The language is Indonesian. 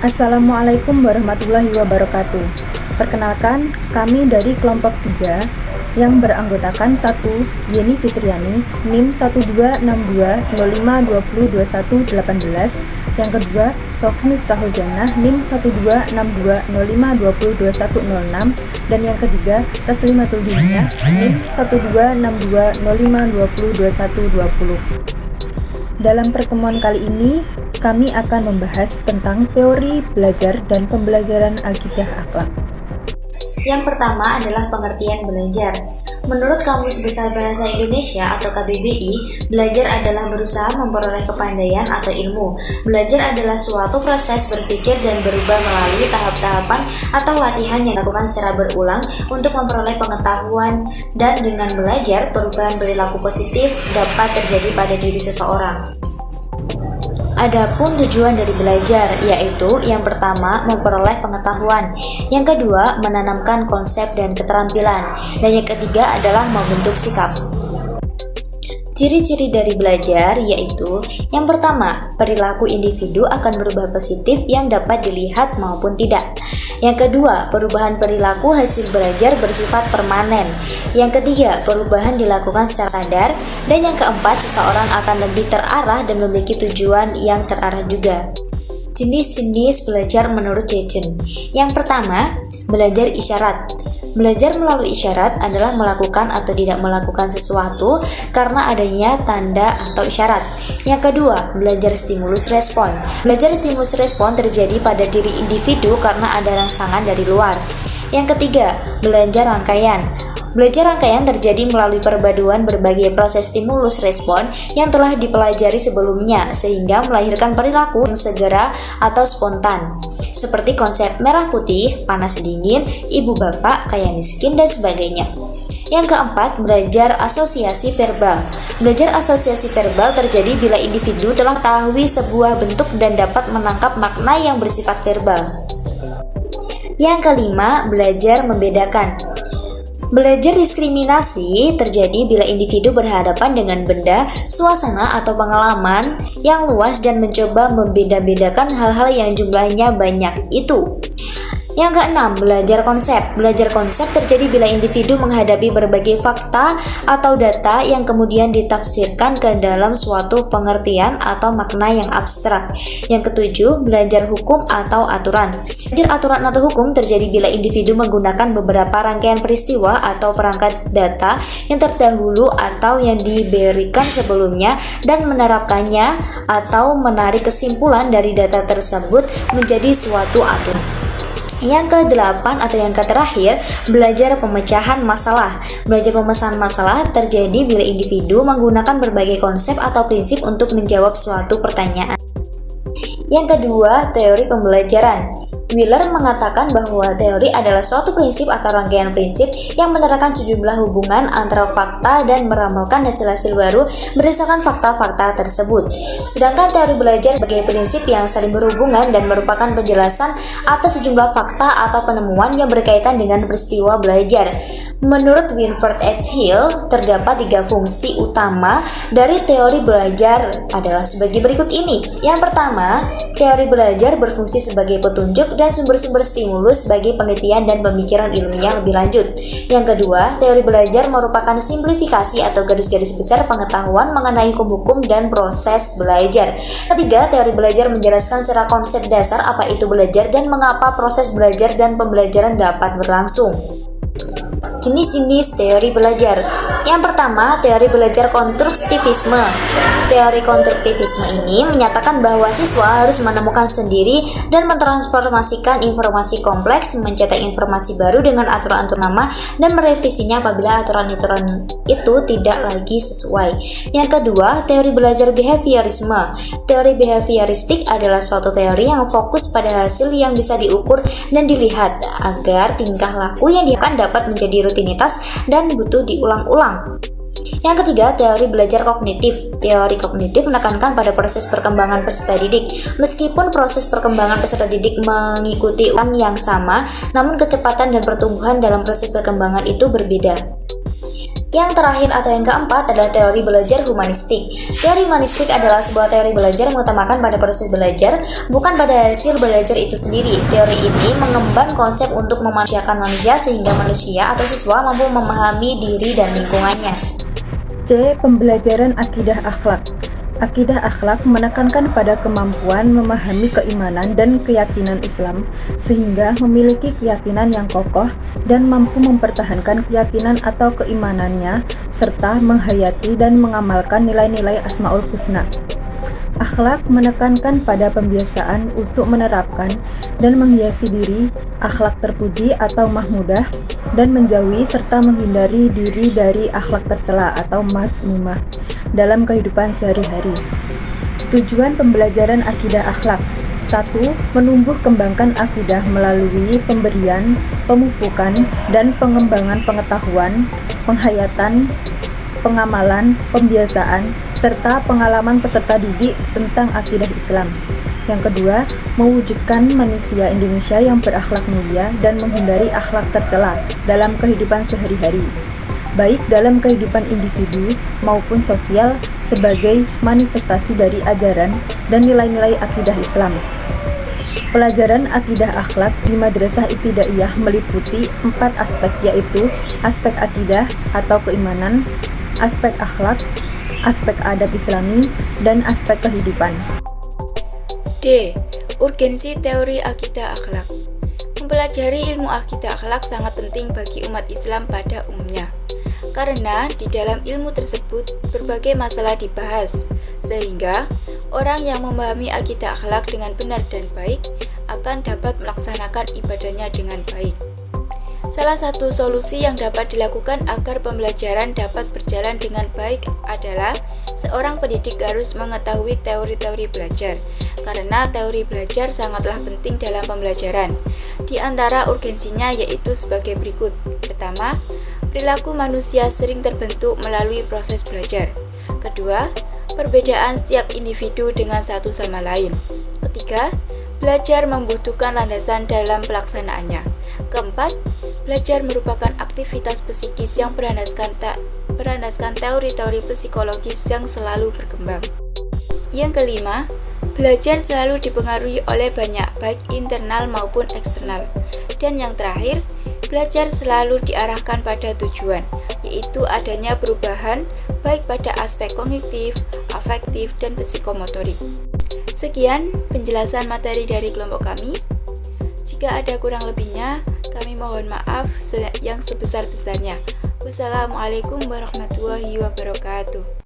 Assalamualaikum warahmatullahi wabarakatuh. Perkenalkan, kami dari kelompok 3 yang beranggotakan 1. Yeni Fitriani, NIM 126205202118. Yang kedua, Sofi Miftahul Jannah, NIM 126205202106. Dan yang ketiga, Taslimatul Dunia, NIM 126205202120. Dalam pertemuan kali ini, kami akan membahas tentang teori belajar dan pembelajaran akidah akhlak. Yang pertama adalah pengertian belajar. Menurut Kamus Besar Bahasa Indonesia atau KBBI, belajar adalah berusaha memperoleh kepandaian atau ilmu. Belajar adalah suatu proses berpikir dan berubah melalui tahap-tahapan atau latihan yang dilakukan secara berulang untuk memperoleh pengetahuan, dan dengan belajar, perubahan perilaku positif dapat terjadi pada diri seseorang. Adapun tujuan dari belajar, yaitu yang pertama memperoleh pengetahuan, yang kedua menanamkan konsep dan keterampilan, dan yang ketiga adalah membentuk sikap. Ciri-ciri dari belajar yaitu yang pertama, perilaku individu akan berubah positif yang dapat dilihat maupun tidak. Yang kedua, perubahan perilaku hasil belajar bersifat permanen. Yang ketiga, perubahan dilakukan secara sadar. Dan yang keempat, seseorang akan lebih terarah dan memiliki tujuan yang terarah juga. Jenis-jenis belajar menurut Jechen. Yang pertama, belajar isyarat. Belajar melalui isyarat adalah melakukan atau tidak melakukan sesuatu karena adanya tanda atau isyarat. Yang kedua, belajar stimulus respon. Belajar stimulus respon terjadi pada diri individu karena ada rangsangan dari luar. Yang ketiga, belajar rangkaian. Belajar rangkaian terjadi melalui perpaduan berbagai proses stimulus respon yang telah dipelajari sebelumnya sehingga melahirkan perilaku yang segera atau spontan, seperti konsep merah putih, panas dingin, ibu bapak, kaya miskin, dan sebagainya. Yang keempat, belajar asosiasi verbal. Belajar asosiasi verbal terjadi bila individu telah mengetahui sebuah bentuk dan dapat menangkap makna yang bersifat verbal. Yang kelima, belajar membedakan. Belajar diskriminasi terjadi bila individu berhadapan dengan benda, suasana, atau pengalaman yang luas dan mencoba membeda-bedakan hal-hal yang jumlahnya banyak itu. Yang keenam, belajar konsep. Belajar konsep terjadi bila individu menghadapi berbagai fakta atau data yang kemudian ditafsirkan ke dalam suatu pengertian atau makna yang abstrak. Yang ketujuh, belajar hukum atau aturan. Belajar aturan atau hukum terjadi bila individu menggunakan beberapa rangkaian peristiwa atau perangkat data yang terdahulu atau yang diberikan sebelumnya dan menerapkannya atau menarik kesimpulan dari data tersebut menjadi suatu aturan. Yang ke-8 atau yang terakhir, belajar pemecahan masalah. Belajar pemecahan masalah terjadi bila individu menggunakan berbagai konsep atau prinsip untuk menjawab suatu pertanyaan. Yang kedua, teori pembelajaran. Wheeler mengatakan bahwa teori adalah suatu prinsip atau rangkaian prinsip yang menerapkan sejumlah hubungan antara fakta dan meramalkan hasil-hasil baru berdasarkan fakta-fakta tersebut. Sedangkan teori belajar sebagai prinsip yang saling berhubungan dan merupakan penjelasan atas sejumlah fakta atau penemuan yang berkaitan dengan peristiwa belajar. Menurut Winford F. Hill, terdapat 3 fungsi utama dari teori belajar adalah sebagai berikut ini. Yang pertama, teori belajar berfungsi sebagai petunjuk dan sumber-sumber stimulus bagi penelitian dan pemikiran ilmiah lebih lanjut. Yang kedua, teori belajar merupakan simplifikasi atau garis-garis besar pengetahuan mengenai hukum-hukum dan proses belajar. Ketiga, teori belajar menjelaskan secara konsep dasar apa itu belajar dan mengapa proses belajar dan pembelajaran dapat berlangsung. Jenis-jenis teori belajar. Yang pertama, teori belajar konstruktivisme. Teori konstruktivisme ini menyatakan bahwa siswa harus menemukan sendiri dan mentransformasikan informasi kompleks, mencetak informasi baru dengan aturan-aturan lama, dan merevisinya apabila aturan-aturan itu tidak lagi sesuai. Yang kedua, teori belajar behaviorisme. Teori behavioristik adalah suatu teori yang fokus pada hasil yang bisa diukur dan dilihat agar tingkah laku yang dilakukan dapat menjadi rutinitas dan butuh diulang-ulang. Yang ketiga, teori belajar kognitif. Teori kognitif menekankan pada proses perkembangan peserta didik. Meskipun proses perkembangan peserta didik mengikuti ulang yang sama, namun kecepatan dan pertumbuhan dalam proses perkembangan itu berbeda. Yang terakhir atau yang keempat adalah teori belajar humanistik. Teori humanistik adalah sebuah teori belajar yang mengutamakan pada proses belajar, bukan pada hasil belajar itu sendiri. Teori ini mengemban konsep untuk memanusiakan manusia sehingga manusia atau siswa mampu memahami diri dan lingkungannya. C. Pembelajaran akidah akhlak. Akidah akhlak menekankan pada kemampuan memahami keimanan dan keyakinan Islam sehingga memiliki keyakinan yang kokoh dan mampu mempertahankan keyakinan atau keimanannya serta menghayati dan mengamalkan nilai-nilai Asmaul Husna. Akhlak menekankan pada pembiasaan untuk menerapkan dan menghiasi diri akhlak terpuji atau mahmudah dan menjauhi serta menghindari diri dari akhlak tercela atau mazmumah dalam kehidupan sehari-hari. Tujuan pembelajaran akidah akhlak: 1. Menumbuh kembangkan akidah melalui pemberian, pemupukan, dan pengembangan pengetahuan, penghayatan, pengamalan, pembiasaan, serta pengalaman peserta didik tentang akidah Islam. Yang kedua, mewujudkan manusia Indonesia yang berakhlak mulia dan menghindari akhlak tercela dalam kehidupan sehari-hari, baik dalam kehidupan individu maupun sosial sebagai manifestasi dari ajaran dan nilai-nilai akidah Islam. Pelajaran akidah akhlak di Madrasah Ibtidaiyah meliputi 4 aspek, yaitu aspek akidah atau keimanan, aspek akhlak, aspek adab Islami, dan aspek kehidupan. D. Urgensi teori akidah akhlak. Mempelajari ilmu akidah akhlak sangat penting bagi umat Islam pada umumnya, karena di dalam ilmu tersebut berbagai masalah dibahas, sehingga orang yang memahami akidah akhlak dengan benar dan baik akan dapat melaksanakan ibadahnya dengan baik. Salah satu solusi yang dapat dilakukan agar pembelajaran dapat berjalan dengan baik adalah seorang pendidik harus mengetahui teori-teori belajar, karena teori belajar sangatlah penting dalam pembelajaran. Di antara urgensinya yaitu sebagai berikut. Pertama, perilaku manusia sering terbentuk melalui proses belajar. Kedua, perbedaan setiap individu dengan satu sama lain. Ketiga, belajar membutuhkan landasan dalam pelaksanaannya. Keempat, belajar merupakan aktivitas psikis yang berlandaskan teori-teori psikologis yang selalu berkembang. Yang kelima, belajar selalu dipengaruhi oleh banyak, baik internal maupun eksternal. Dan yang terakhir, belajar selalu diarahkan pada tujuan, yaitu adanya perubahan baik pada aspek kognitif, afektif, dan psikomotorik. Sekian penjelasan materi dari kelompok kami. Jika ada kurang lebihnya, kami mohon maaf yang sebesar-besarnya. Wassalamualaikum warahmatullahi wabarakatuh.